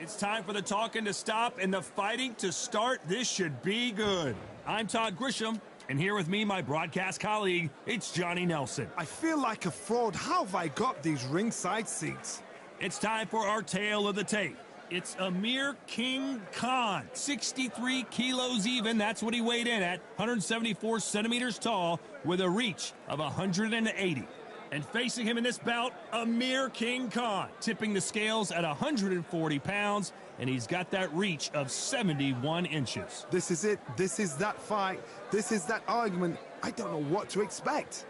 It's time for the talking to stop and the fighting to start. This should be good. I'm Todd Grisham, and here with me, my broadcast colleague, it's Johnny Nelson. I feel like a fraud. How have I got these ringside seats? It's time for our tale of the tape. It's Amir King Khan, 63 kilos even. That's what he weighed in at, 174 centimeters tall, with a reach of 180. And facing him in this bout, Amir King Khan, tipping the scales at 140 pounds, and he's got that reach of 71 inches. This is it. This is that fight. This is that argument. I don't know what to expect.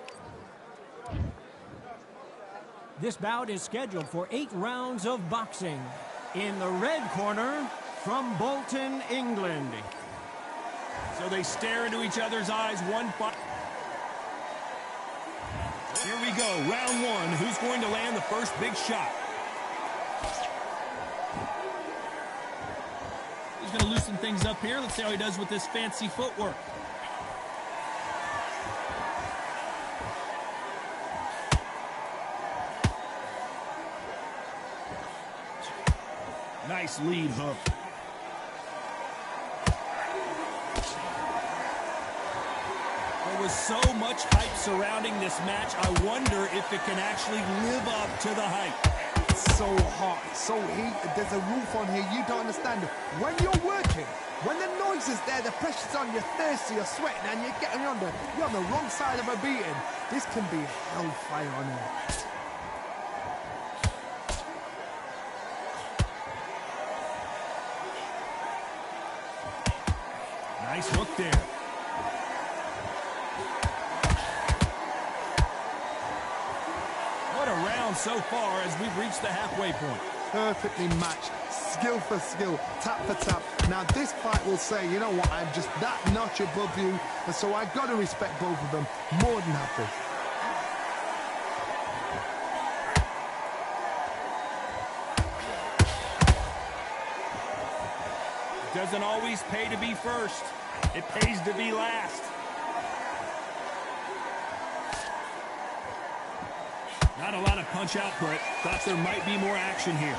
This bout is scheduled for 8 rounds of boxing. In the red corner, from Bolton, England. So they stare into each other's eyes, one fight. Here we go, round one. Who's going to land the first big shot? He's going to loosen things up here. Let's see how he does with this fancy footwork. Nice lead hook. There was so much hype surrounding this match. I wonder if it can actually live up to the hype. It's so hot, it's so heat. There's a roof on here. You don't understand. When you're working, when the noise is there, the pressure's on, you're thirsty, you're sweating, and you're getting under. You're on the wrong side of a beating. This can be hellfire on here. Nice hook there. What a round so far as we've reached the halfway point. Perfectly matched, skill for skill, tap for tap. Now this fight will say, you know what, I'm just that notch above you, and so I've got to respect both of them. More than happy. Doesn't always pay to be first. It pays to be last. Not a lot of punch output. Thought there might be more action here.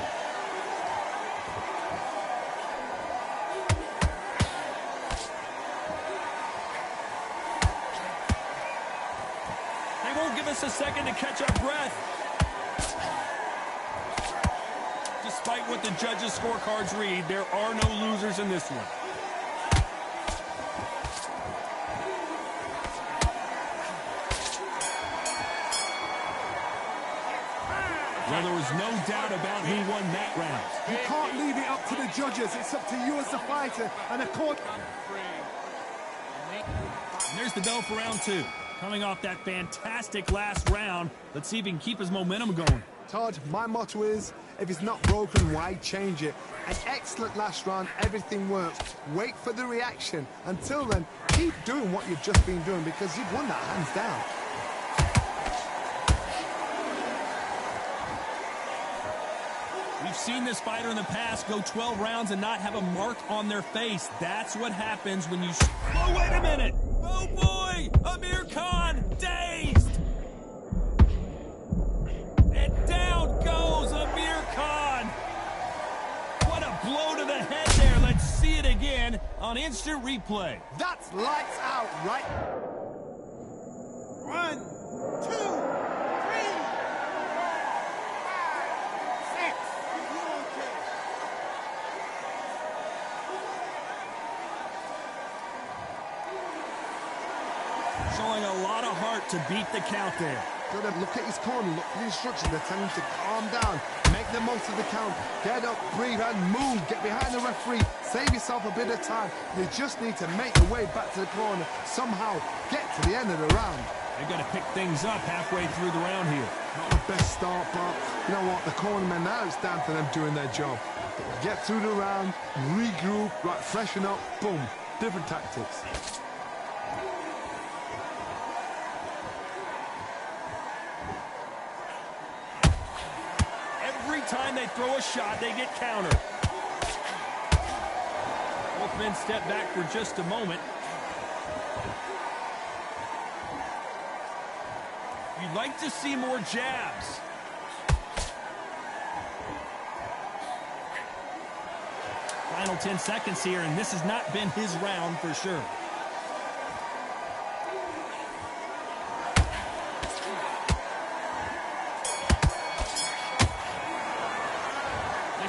They won't give us a second to catch our breath. Despite what the judges' scorecards read, there are no losers in this one. Well, there was no doubt about who won that round. You can't leave it up to the judges. It's up to you as the fighter and the court. And there's the bell for round two. Coming off that fantastic last round, let's see if he can keep his momentum going. Todd, my motto is, if it's not broken, why change it? An excellent last round, everything works. Wait for the reaction. Until then, keep doing what you've just been doing because you've won that hands down. We've seen this fighter in the past go 12 rounds and not have a mark on their face. That's what happens when you... Oh, wait a minute! Oh, boy! Amir Khan, dazed! And down goes Amir Khan! What a blow to the head there. Let's see it again on instant replay. That's lights out, right? 1, 2, 3, 4, 5, 6. Showing a lot of heart to beat the count there. Good, look at his corner, look at the instructions. They're telling him to calm down, make the most of the count, get up, breathe, and move. Get behind the referee, save yourself a bit of time. You just need to make your way back to the corner, somehow get to the end of the round. They've got to pick things up halfway through the round here. Not the best start, but you know what? The cornermen, now it's down to them doing their job. Get through the round, regroup, right, freshen up, boom. Different tactics. Every time they throw a shot, they get countered. Both men step back for just a moment. You'd like to see more jabs. final 10 seconds here, and this has not been his round for sure.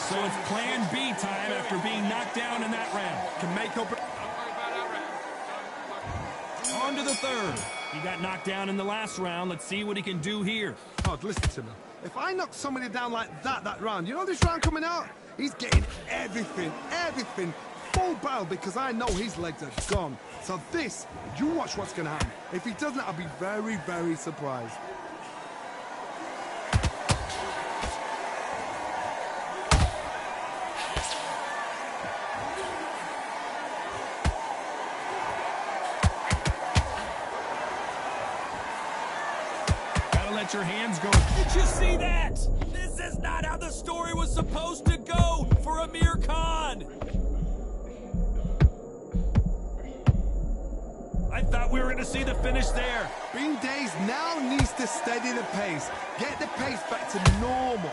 So it's plan B time after being knocked down in that round. Can make up. On to the third. He got knocked down in the last round. Let's see what he can do here. Oh, listen to me. If I knock somebody down like that round, you know this round coming out? He's getting everything, full barrel, because I know his legs are gone. So this, you watch what's going to happen. If he doesn't, I'll be very, very surprised. Let your hands go. Did you see that? This is not how the story was supposed to go for Amir Khan. I thought we were going to see the finish there. Bing Days now needs to steady the pace. Get the pace back to normal.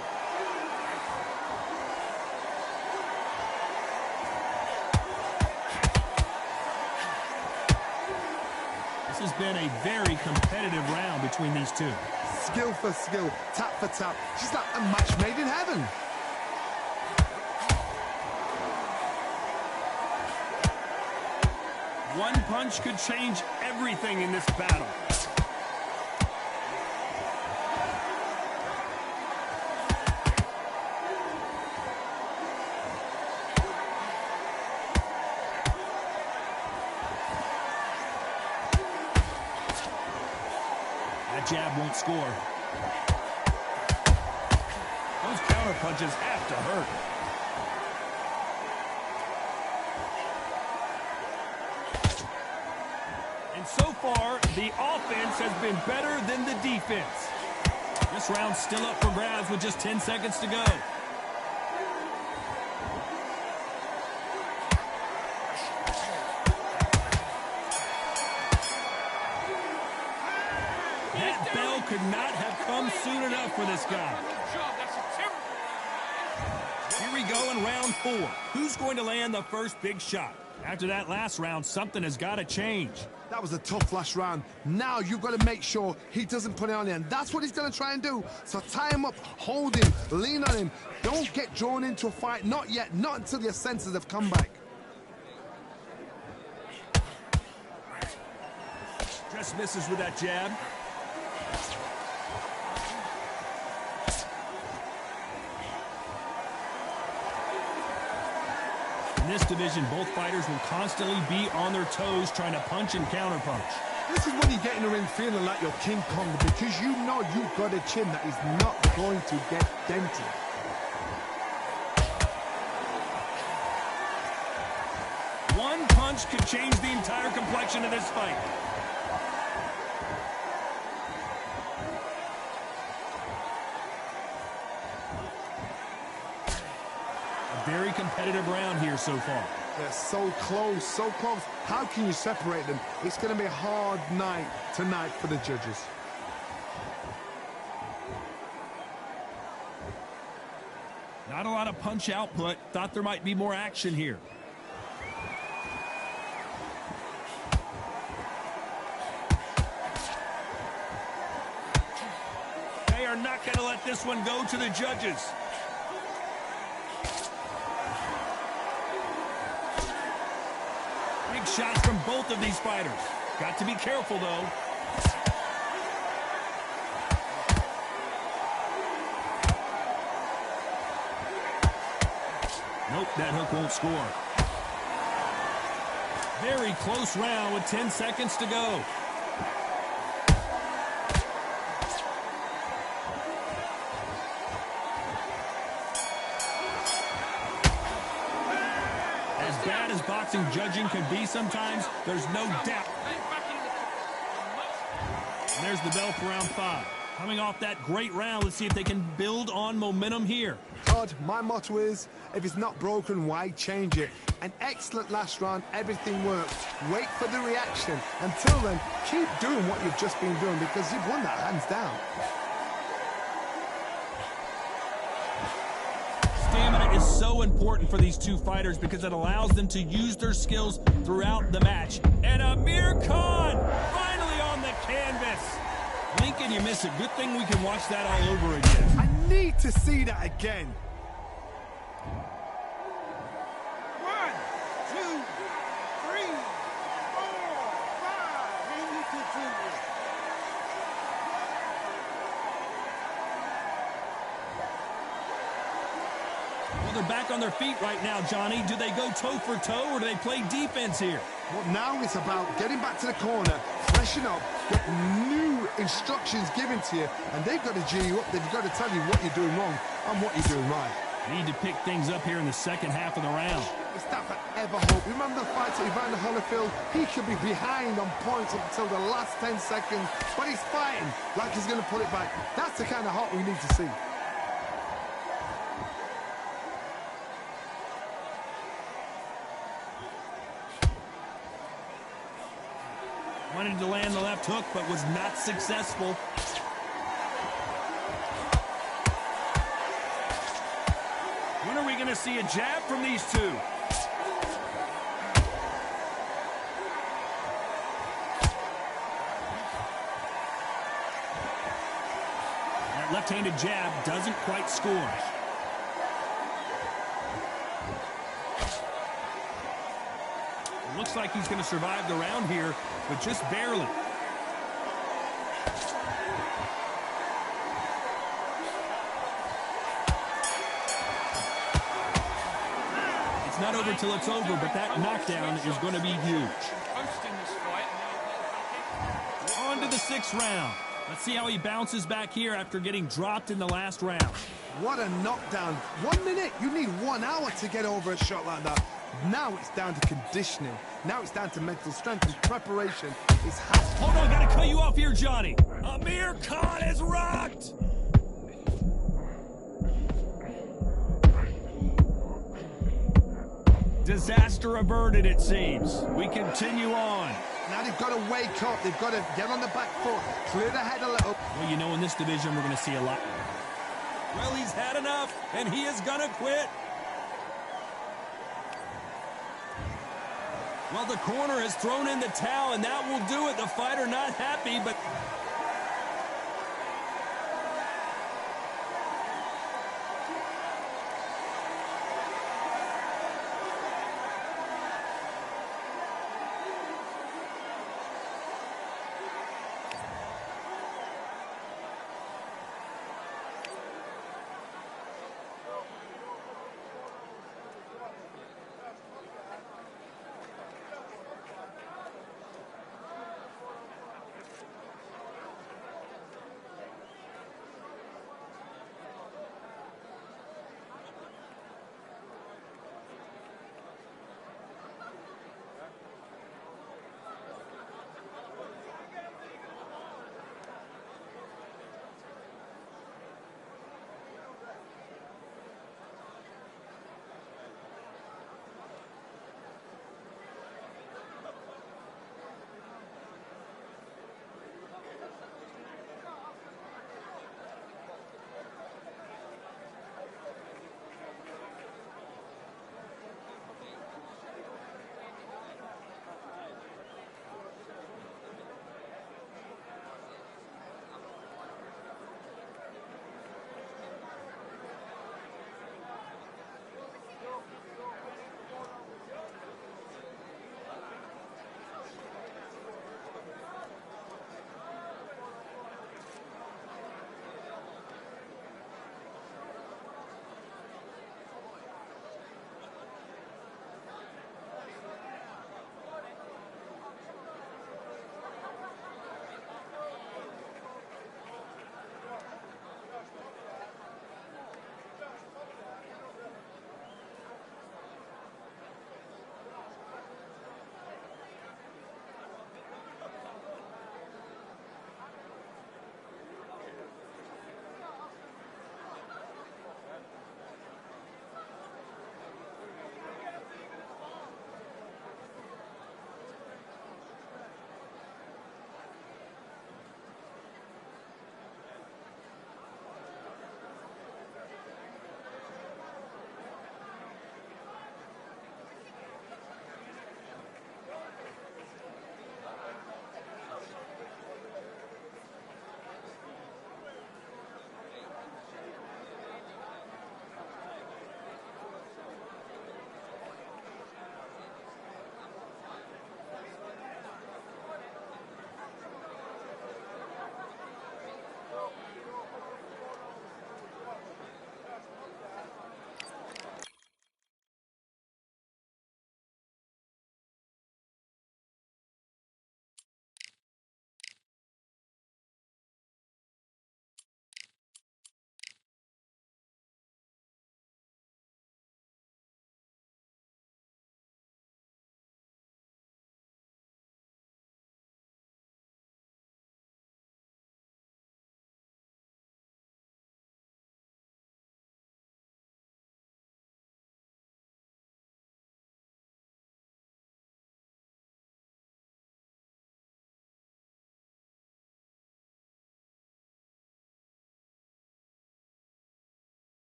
This has been a very competitive round between these two. Skill for skill, tap for tap. She's like a match made in heaven. One punch could change everything in this battle. That jab won't score. Those counter punches have to hurt. And so far, the offense has been better than the defense. This round's still up for grabs with just 10 seconds to go. That bell could not have come soon enough for this guy. Here we go in round 4. Who's going to land the first big shot? After that last round, something has got to change. That was a tough last round. Now you've got to make sure he doesn't put it on you, and that's what he's going to try and do. So tie him up, hold him, lean on him. Don't get drawn into a fight. Not yet. Not until your senses have come back. Just misses with that jab. In this division, both fighters will constantly be on their toes trying to punch and counterpunch. This is when you get in the ring feeling like you're King Kong, because you know you've got a chin that is not going to get dented. One punch could change the entire complexion of this fight. Very competitive round here so far. They're so close, so close. How can you separate them? It's going to be a hard night tonight for the judges. Not a lot of punch output. Thought there might be more action here. They are not going to let this one go to the judges. Big shots from both of these fighters. Got to be careful, though. Nope, that hook won't score. Very close round with 10 seconds to go. As bad as boxing judging can be sometimes, there's no doubt. And there's the bell for round 5. Coming off that great round, let's see if they can build on momentum here. Todd, my motto is, if it's not broken, why change it? An excellent last round, everything worked. Wait for the reaction. Until then, keep doing what you've just been doing, because you've won that hands down. Stamina is is so important for these two fighters because it allows them to use their skills throughout the match. And Amir Khan finally on the canvas. Lincoln, you miss it. Good thing we can watch that all over again. I need to see that again. 1, 2, 3, 4, 5, and we continue. Well, they're back on their feet right now, Johnny. Do they go toe for toe or do they play defense here? Well, now it's about getting back to the corner, freshen up, get new instructions given to you, and they've got to G you up. They've got to tell you what you're doing wrong and what you're doing right. Need to pick things up here in the second half of the round. Is that forever hope? Remember the fight at Evander Holyfield? He could be behind on points up until the last 10 seconds, but he's fighting like he's going to put it back. That's the kind of hope we need to see. Wanted to land the left hook, but was not successful. When are we going to see a jab from these two? That left-handed jab doesn't quite score. It looks like he's going to survive the round here, but just barely. It's not over till it's over, but that knockdown is going to be huge. On to the 6th round. Let's see how he bounces back here after getting dropped in the last round. What a knockdown. 1 minute. You need 1 hour to get over a shot like that. Now it's down to conditioning. Now it's down to mental strength and preparation. It's hold on, gotta cut you off here, Johnny. Amir Khan is rocked. Disaster averted, it seems. We continue on. Now they've got to wake up. They've got to get on the back foot, clear the head a little. Well, you know, in this division, we're going to see a lot. Well, he's had enough, and he is going to quit. Well, the corner has thrown in the towel, and that will do it. The fighter not happy, but...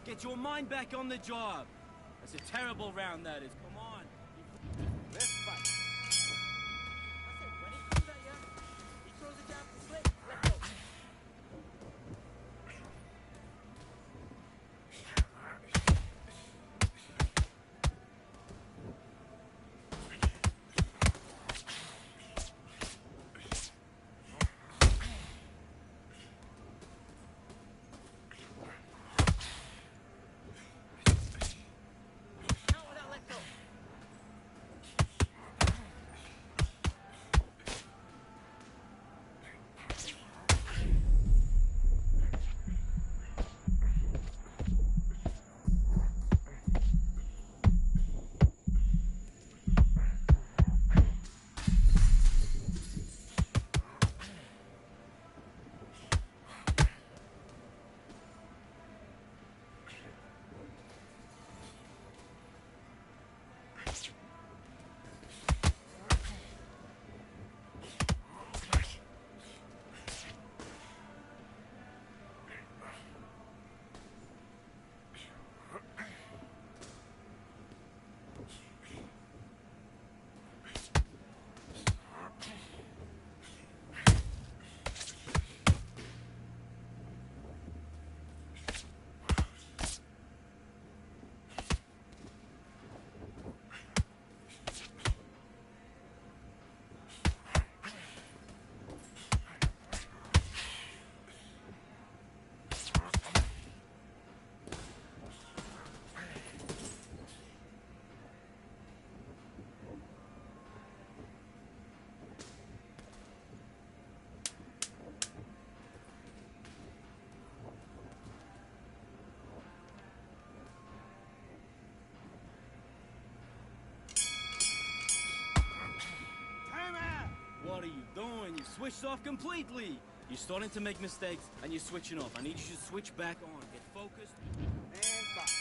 Get your mind back on the job. That's a terrible round, that is. Come on. Let's fight. I said, when he comes at you, he throws a jab to slip. Let go. Out with that, let go. Time out. What are you doing? You switched off completely. You're starting to make mistakes, and you're switching off. I need you to switch back on. Get focused. And fight.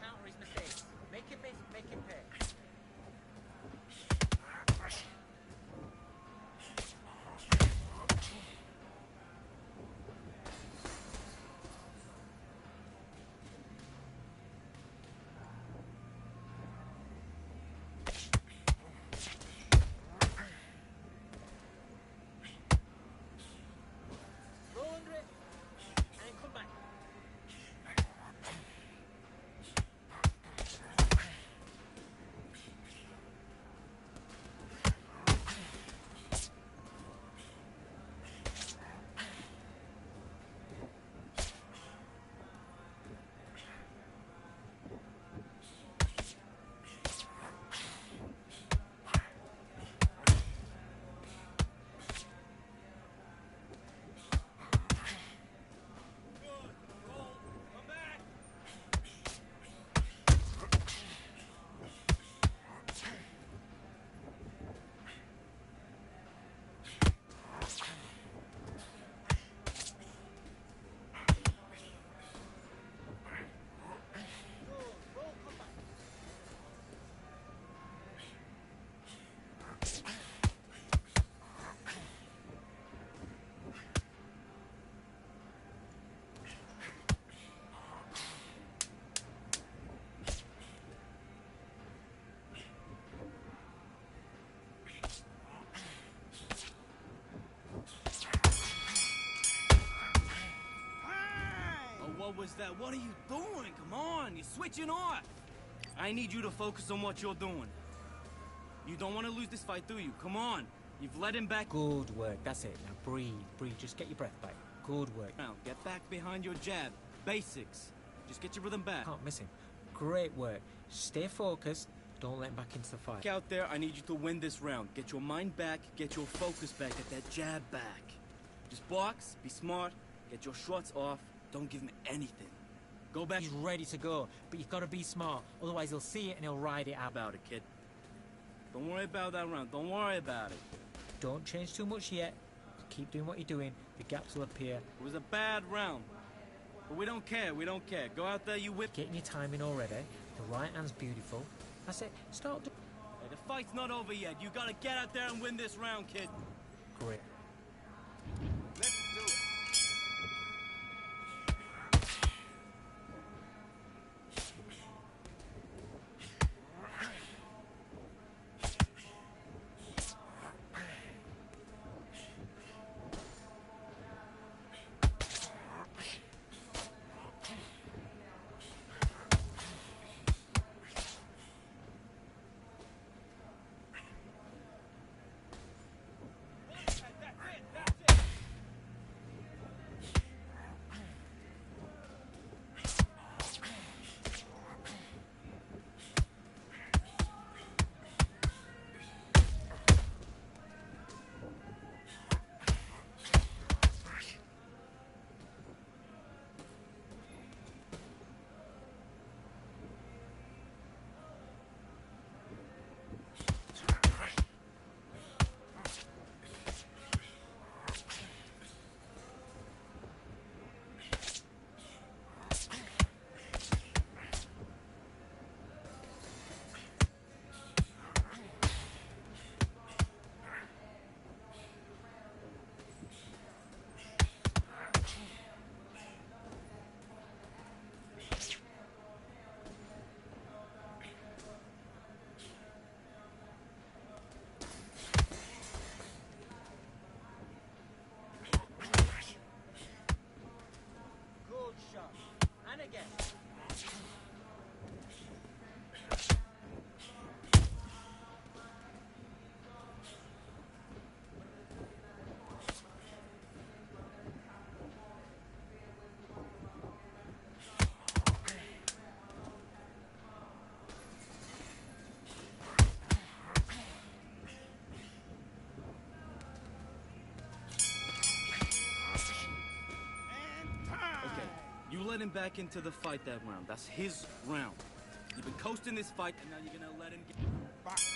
Counter his mistakes. Make him miss, make him pay. Roll under it and come back. Roll, come back. Time. Oh, what was that? What are you doing? Come on, you're switching off. I need you to focus on what you're doing. You don't want to lose this fight, do you? Come on. You've let him back. Good work. That's it. Now breathe, breathe. Just get your breath back. Good work. Now, get back behind your jab. Basics. Just get your rhythm back. Can't miss him. Great work. Stay focused. Don't let him back into the fight. Out there, I need you to win this round. Get your mind back, get your focus back, get that jab back. Just box, be smart, get your shots off, don't give him anything. Go back. He's ready to go, but you've got to be smart. Otherwise, he'll see it and he'll ride it out. About it, kid. Don't worry about that round. Don't worry about it. Don't change too much yet. Keep doing what you're doing. The gaps will appear. It was a bad round. But we don't care, we don't care. Go out there, you whip. Getting your timing already. The right hand's beautiful. That's it. Start. Hey, the fight's not over yet. You gotta get out there and win this round, kid. Great. Let's do it. Good shot. And again. Okay, you let him back into the fight that round. That's his round. You've been coasting this fight, and now you're gonna let him get... Box.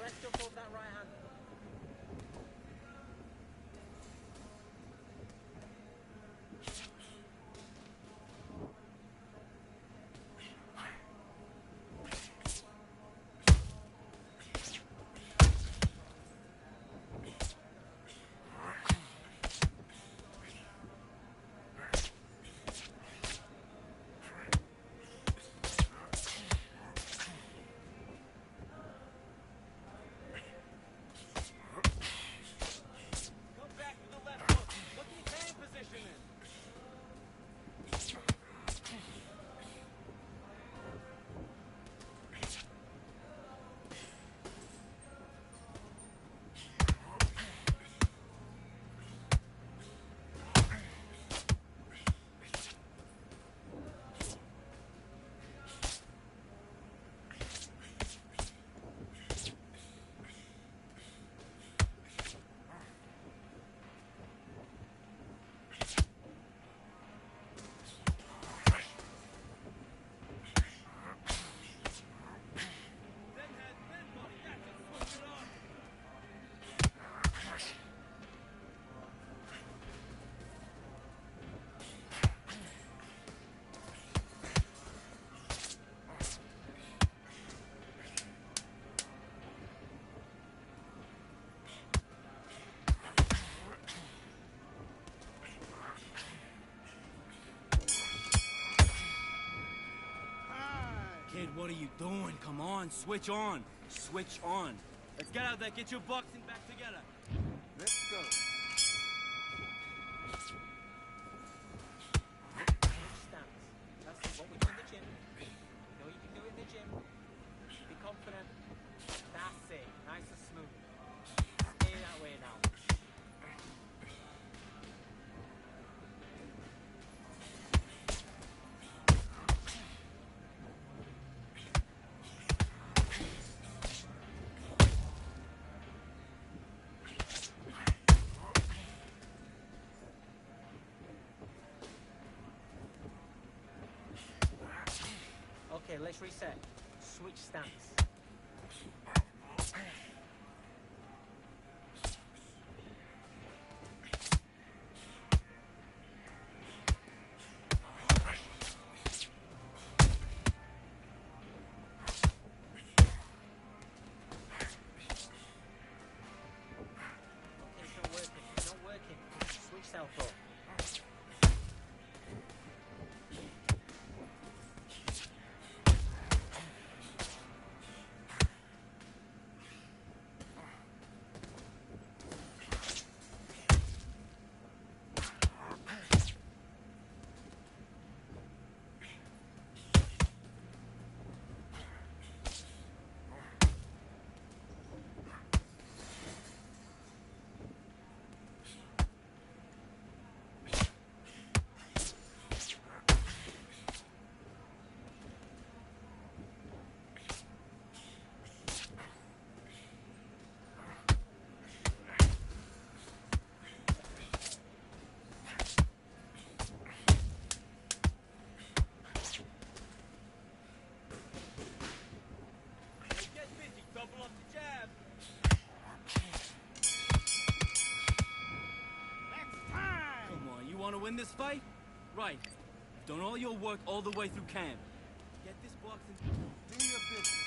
Let's jump over that right hand. Come back to the left hook. Look at his hand position in. Then head, then body. That's it. Switch it on. Kid, what are you doing? Come on, switch on. Switch on. Let's get out there, get your boxing back together. Let's go. Stance. That's what we do in the gym. You know you can do it in the gym. Be confident. That's it. Nice and smooth. Stay that way now. let's reset. Switch stance. Okay, it's not working. It's not working. Switch southpaw. Get busy, double up the jab. Come on, you want to win this fight? Right. You've done all your work all the way through camp. Get this boxing. Do your business.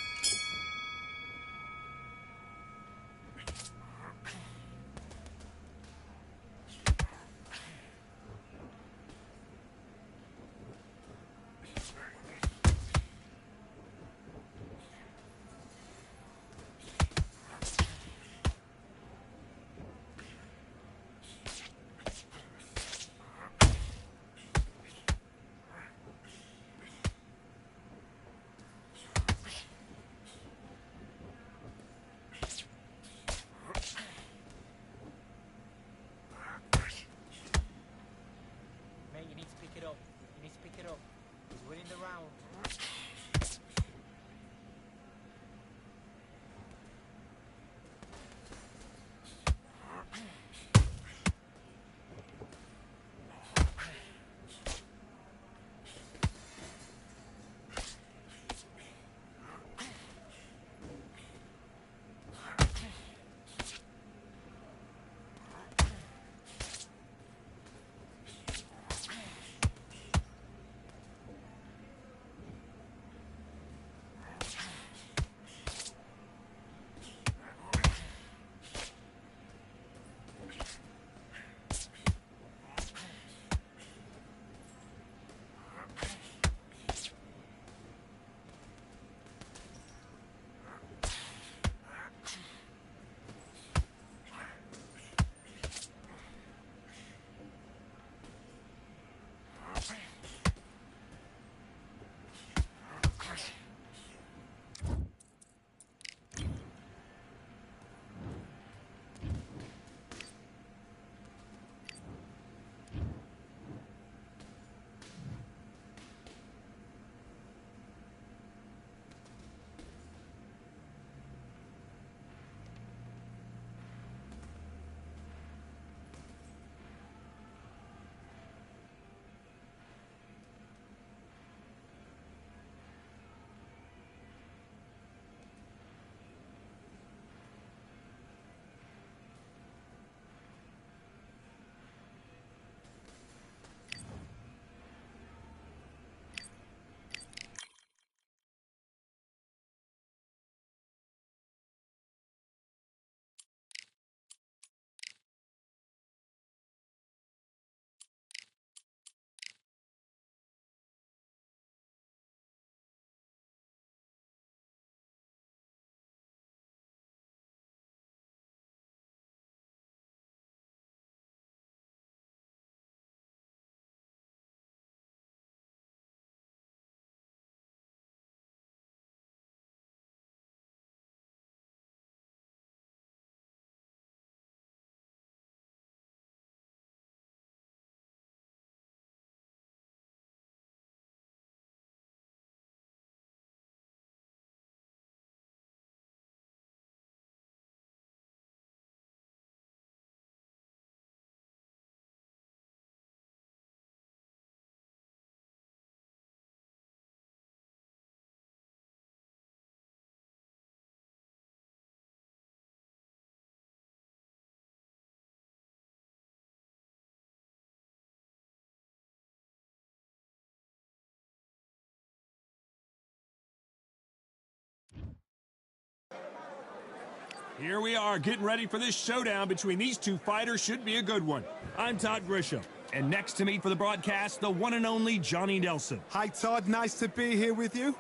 Here we are, getting ready for this showdown between these two fighters. Should be a good one. I'm Todd Grisham, and next to me for the broadcast, the one and only Johnny Nelson. Hi, Todd. Nice to be here with you.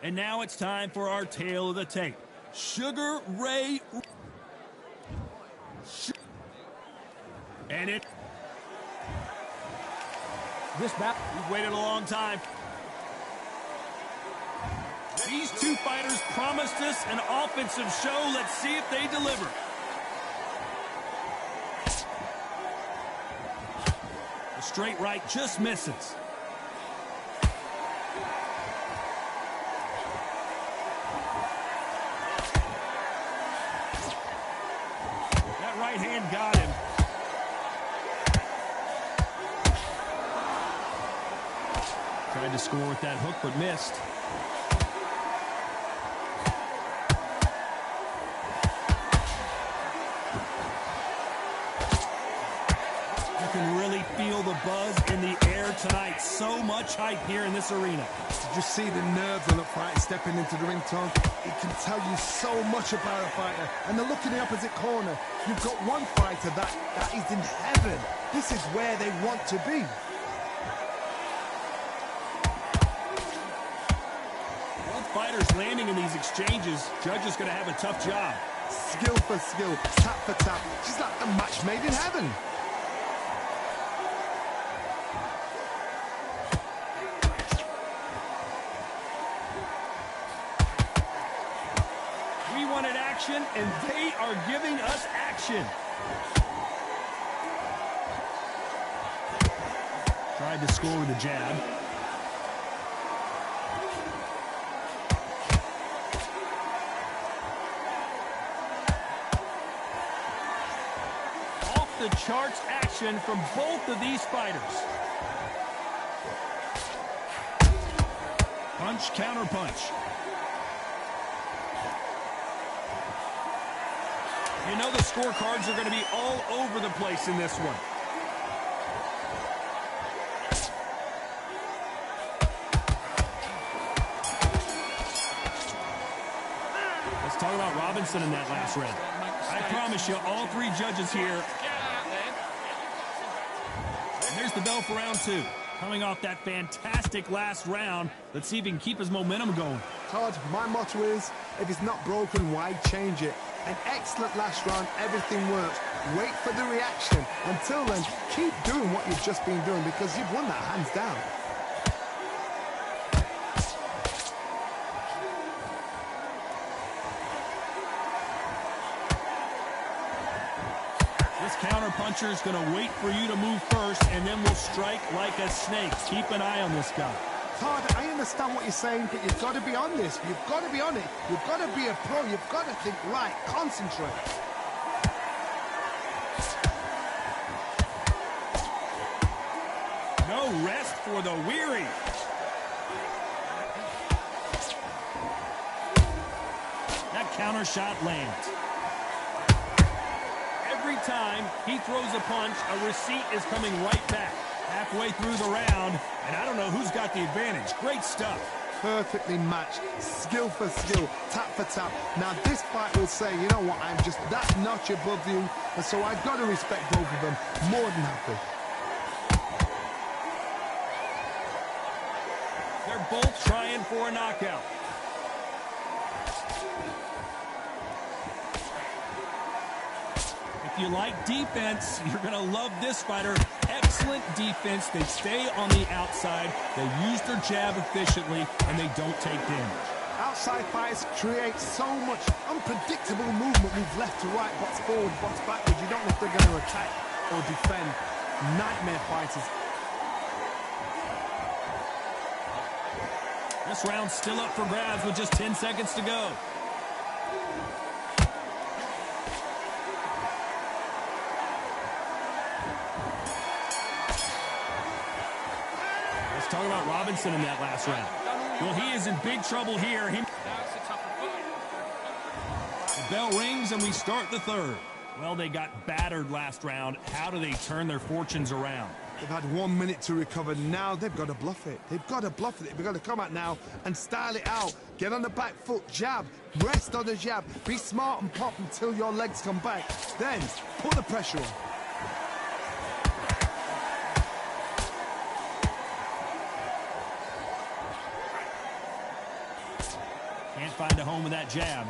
And now it's time for our tale of the tape. Sugar Ray... And it... This bout... We've waited a long time. These two fighters promised us an offensive show. Let's see if they deliver. The straight right just misses. That right hand got him. Tried to score with that hook, but missed. Can really feel the buzz in the air tonight. So much hype here in this arena. Did you see the nerves on the fighter stepping into the ring, Tom? It can tell you so much about a fighter. And the look in the opposite corner. You've got one fighter that is in heaven. This is where they want to be. Both fighters landing in these exchanges. Judge is going to have a tough job. Skill for skill, tap for tap. She's like a match made in heaven. We wanted action, and they are giving us action. Tried to score with a jab. Off the charts action from both of these fighters. Punch, counter punch. You know the scorecards are going to be all over the place in this one. Let's talk about Robinson in that last round. I promise you, all three judges here. And there's the bell for round two. Coming off that fantastic last round, let's see if he can keep his momentum going. Todd, my motto is, if it's not broken, why change it? An excellent last round, everything works. Wait for the reaction. Until then, keep doing what you've just been doing because you've won that hands down. This counter-puncher is going to wait for you to move first, and then will strike like a snake. Keep an eye on this guy. Todd, I understand what you're saying, but you've got to be on this. You've got to be on it. You've got to be a pro. You've got to think right. Concentrate. No rest for the weary. That counter shot lands. Every time he throws a punch, a receipt is coming right back. Halfway through the round, and I don't know who's got the advantage. Great stuff. Perfectly matched. Skill for skill. Tap for tap. Now this fight will say, you know what, I'm just that notch above you, and so I've got to respect both of them. More than happy. They're both trying for a knockout. If you like defense, you're going to love this fighter. Excellent defense. They stay on the outside. They use their jab efficiently, and they don't take damage. Outside fighters create so much unpredictable movement. Move left to right, box forward, box backwards. You don't know if they're going to attack or defend. Nightmare fighters. This round's still up for grabs with just 10 seconds to go. Let's talk about Robinson in that last round. Well, he is in big trouble here. The bell rings and we start the third. Well, they got battered last round. How do they turn their fortunes around? They've had 1 minute to recover. Now they've got to bluff it. They've got to bluff it. They've got to come out now and style it out. Get on the back foot, jab, rest on the jab. Be smart and pop until your legs come back. Then put the pressure on. Can't find a home with that jab.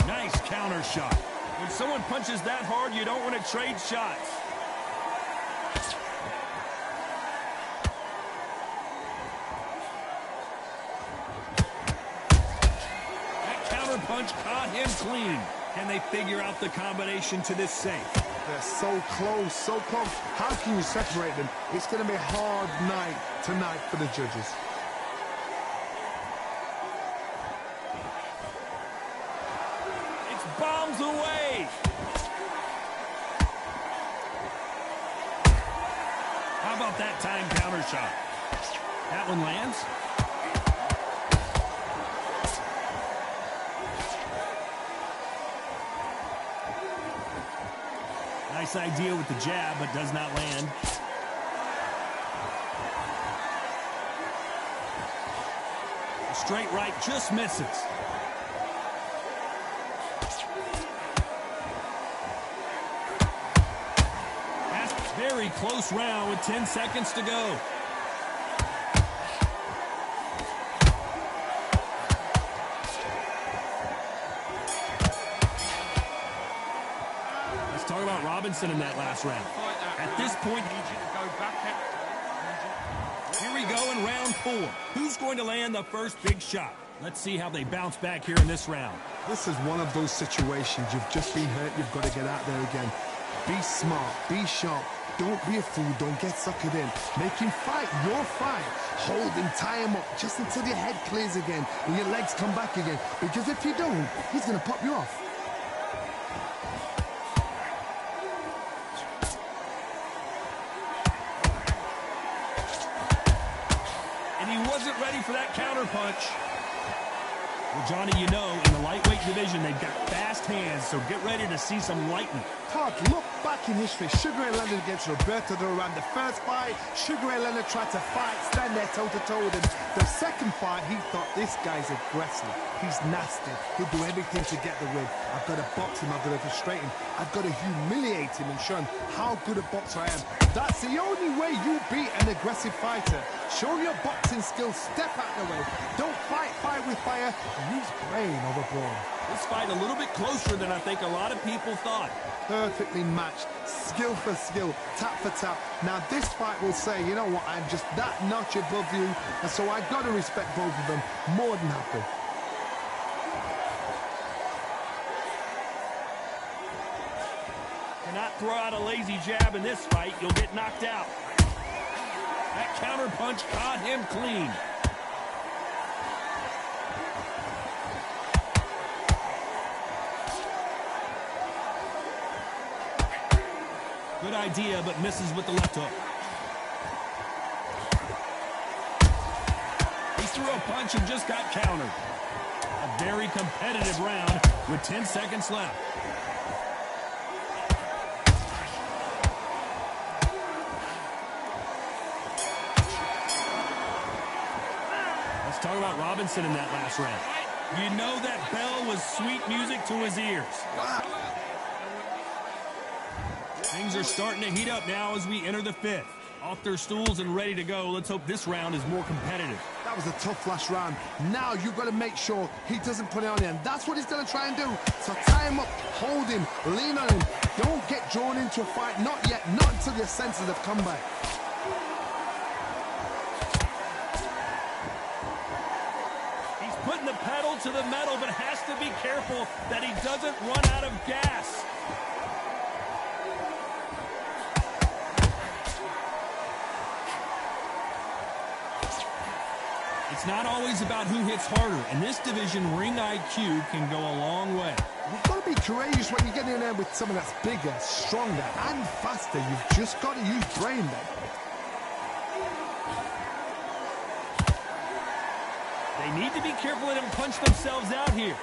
Nice counter shot. When someone punches that hard, you don't want to trade shots. Punch caught him clean. Can they figure out the combination to this safe? They're so close, so close. How can you separate them? It's going to be a hard night tonight for the judges. It's bombs away. How about that time counter shot? That one lands. Nice idea with the jab, but does not land. A straight right just misses. That's a very close round with 10 seconds to go. Talk about Robinson in that last round. At this point, here we go in round 4. Who's going to land the first big shot? Let's see how they bounce back here in this round. This is one of those situations. You've just been hurt. You've got to get out there again. Be smart. Be sharp. Don't be a fool. Don't get suckered in. Make him fight your fight. Hold him, tie him up just until your head clears again and your legs come back again. Because if you don't, he's going to pop you off. Wasn't ready for that counter punch. Well, Johnny, you know, in the lightweight division, they've got fast hands, so get ready to see some lightning. Todd, look back in history. Sugar Ray Leonard against Roberto Duran. The first fight, Sugar Ray Leonard tried to fight, stand there toe-to-toe with him. The second fight, he thought, this guy's aggressive. He's nasty. He'll do everything to get the win. I've got to box him. I've got to frustrate him. I've got to humiliate him and show him how good a boxer I am. That's the only way you beat an aggressive fighter. Show your boxing skills. Step out the way. Don't fight fire with fire. Use brain over brawn. This fight a little bit closer than I think a lot of people thought. Perfectly matched, skill for skill, tap for tap. Now this fight will say, you know what, I'm just that notch above you, and so I've got to respect both of them more than happy. Cannot throw out a lazy jab in this fight. You'll get knocked out. That counter punch caught him clean. Good idea, but misses with the left hook. He threw a punch and just got countered. A very competitive round with 10 seconds left. Let's talk about Robinson in that last round. You know that bell was sweet music to his ears. Things are starting to heat up now as we enter the 5th. Off their stools and ready to go. Let's hope this round is more competitive. That was a tough last round. Now you've got to make sure he doesn't put it on you, and that's what he's going to try and do. So tie him up, hold him, lean on him. Don't get drawn into a fight. Not yet. Not until your senses have come back. He's putting the pedal to the metal, but has to be careful that he doesn't run out of gas. It's not always about who hits harder. In this division, ring IQ can go a long way. You've got to be courageous when you get in there with someone that's bigger, stronger, and faster. You've just got to use brain then. They need to be careful they don't punch themselves out here.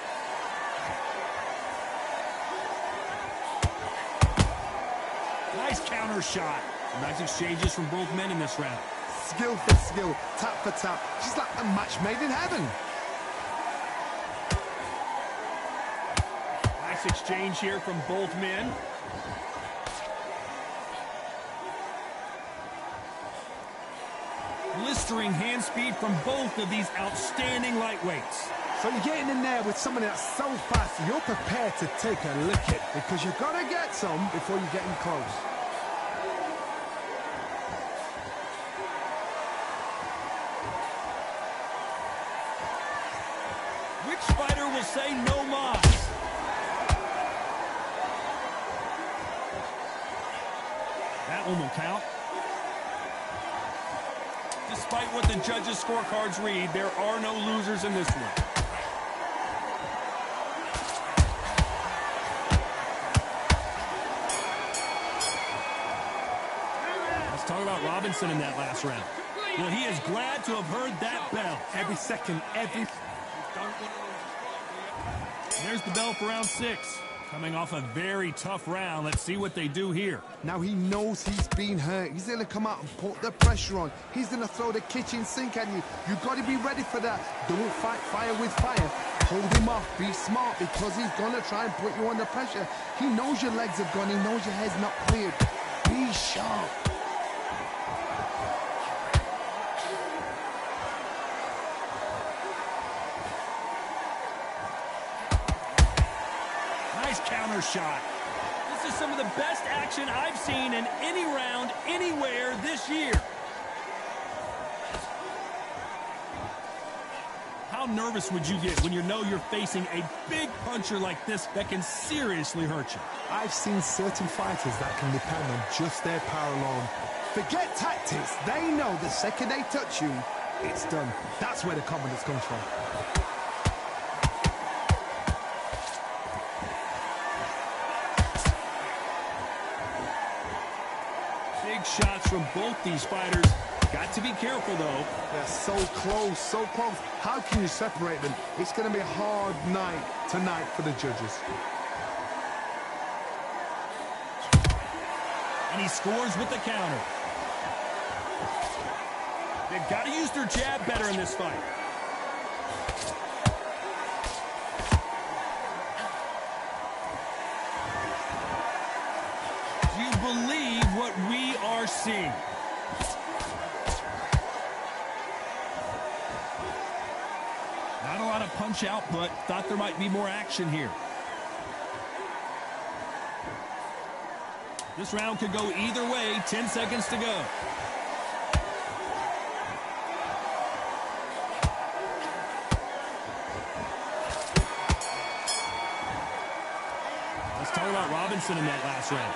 Nice counter shot. Some nice exchanges from both men in this round. Skill for skill, tap for tap. She's like a match made in heaven. Nice exchange here from both men. Blistering hand speed from both of these outstanding lightweights. So you're getting in there with someone that's so fast, you're prepared to take a licking because you've got to get some before you get in close. Which fighter will say no mas? That one will count. Despite what the judges' scorecards read, there are no losers in this one. Let's talk about Robinson in that last round. Well, he is glad to have heard that bell. Every second, every... There's the bell for round 6. Coming off a very tough round. Let's see what they do here. Now he knows he's been hurt. He's going to come out and put the pressure on. He's going to throw the kitchen sink at you. You've got to be ready for that. Don't fight fire with fire. Hold him off. Be smart because he's going to try and put you under pressure. He knows your legs have gone. He knows your head's not cleared. Be sharp. Counter shot. This is some of the best action I've seen in any round anywhere this year. How nervous would you get when you know you're facing a big puncher like this that can seriously hurt you? I've seen certain fighters that can depend on just their power alone. Forget tactics. They know the second they touch you, it's done. That's where the confidence comes from. Shots from both these fighters. Got to be careful, though. They're so close, so close. How can you separate them? It's going to be a hard night tonight for the judges. And he scores with the counter. They've got to use their jab better in this fight. Do you believe what we are seeing? Not a lot of punch output. Thought there might be more action here. This round could go either way. 10 seconds to go. Let's talk about Robinson in that last round.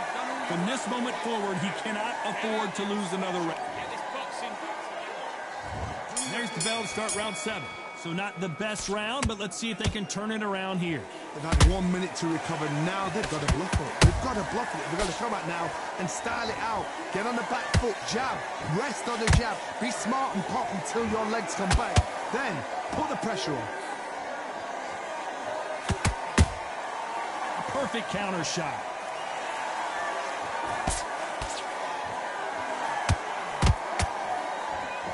From this moment forward, he cannot afford to lose another round. There's the bell to start round 7. So not the best round, but let's see if they can turn it around here. They've had 1 minute to recover. Now they've got to bluff it. They've got to bluff it. They've got to come out now and style it out. Get on the back foot, jab, rest on the jab. Be smart and pop until your legs come back. Then put the pressure on. A perfect counter shot.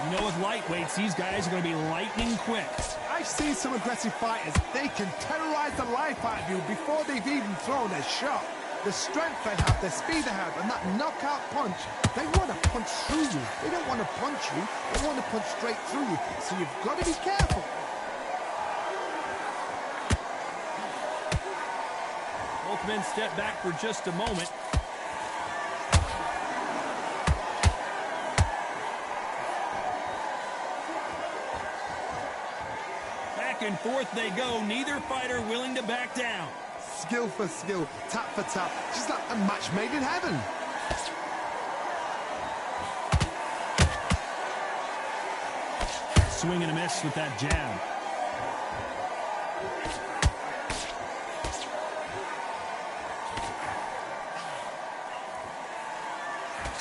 You know, with lightweights, these guys are going to be lightning quick. I've seen some aggressive fighters. They can terrorize the life out of you before they've even thrown a shot. The strength they have, the speed they have, and that knockout punch, they want to punch through you. They don't want to punch you. They want to punch straight through you. So you've got to be careful. Both men step back for just a moment. And forth they go, neither fighter willing to back down. Skill for skill, tap for tap, just like a match made in heaven. Swing and a miss with that jab.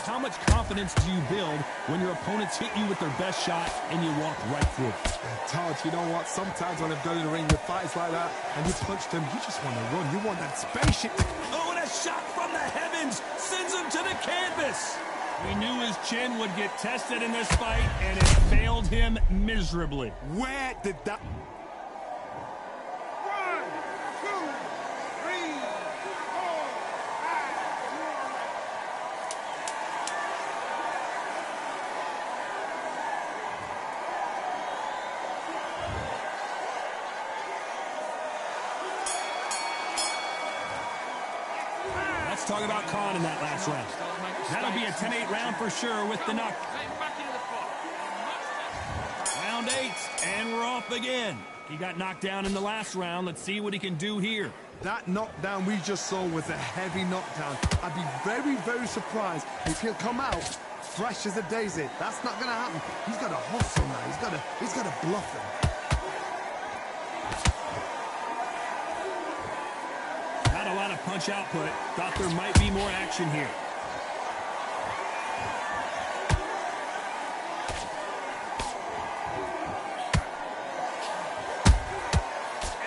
How much confidence do you build when your opponents hit you with their best shot and you walk right through it? Todd, you know what? Sometimes when I've gone in the ring with fights like that and you punched him, you just want to run. You want that spaceship to... Oh, and a shot from the heavens sends him to the canvas. We knew his chin would get tested in this fight, and it failed him miserably. Where did that... 1, 2, 3, 4, 5. Let's talk about Khan in that last round. That'll be a 10-8 round for sure with the knock. Round 8, and we're off again. He got knocked down in the last round. Let's see what he can do here. That knockdown we just saw was a heavy knockdown. I'd be very, very surprised if he'll come out fresh as a daisy. That's not going to happen. He's got to hustle now. He's got to bluff him. Not a lot of punch output. Thought there might be more action here.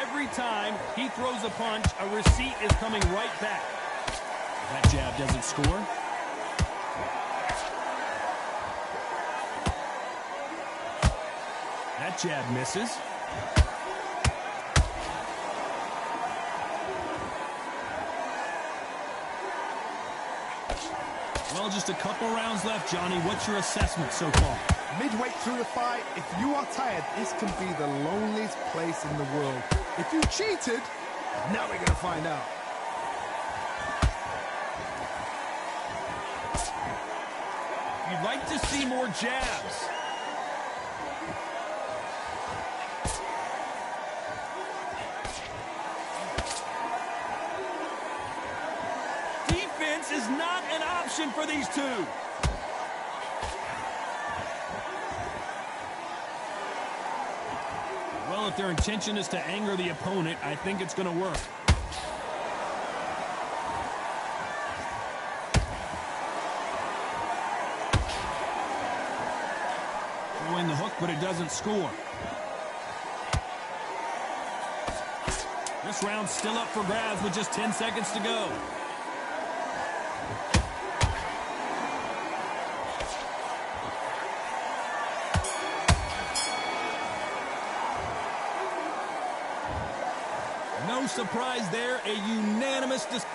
Every time he throws a punch, a receipt is coming right back. That jab doesn't score. That jab misses. Well, just a couple rounds left, Johnny. What's your assessment so far? Midway through the fight, if you are tired, this can be the loneliest place in the world. If you cheated, now we're going to find out. You'd like to see more jabs. Defense is not an option for these two. Well, if their intention is to anger the opponent, I think it's going to work. Throwing the hook, but it doesn't score. This round's still up for grabs with just 10 seconds to go. No surprise there, a unanimous decision.